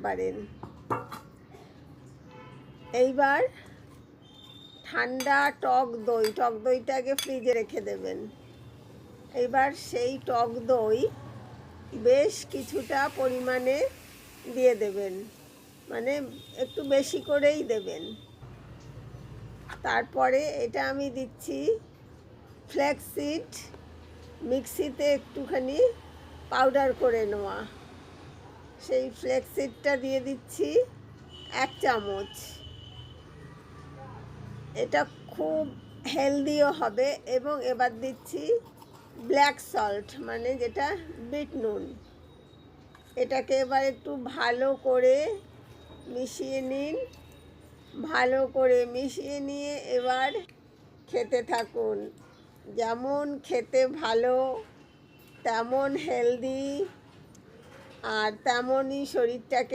পারেন। এইবার ঠান্ডা টক দইটাকে ফ্রিজে রেখে দেবেন। এইবার সেই টক দই বেশ কিছুটা পরিমাণে দিয়ে দেবেন, মানে একটু বেশি করেই দেবেন। তারপরে এটা আমি দিচ্ছি ফ্ল্যাক্সিড, মিক্সিতে একটুখানি পাউডার করে নেওয়া, সেই ফ্ল্যাক্সিডটা দিয়ে দিচ্ছি 1 চামচ। এটা খুব হেলদিও হবে। এবং এবার দিচ্ছি ব্ল্যাক সল্ট, মানে যেটা বিট নুন। এটাকে এবার একটু ভালো করে মিশিয়ে নিন। ভালো করে মিশিয়ে নিয়ে এবার খেতে থাকুন। যেমন খেতে ভালো, তেমন হেলদি, আর তেমনই শরীরটাকে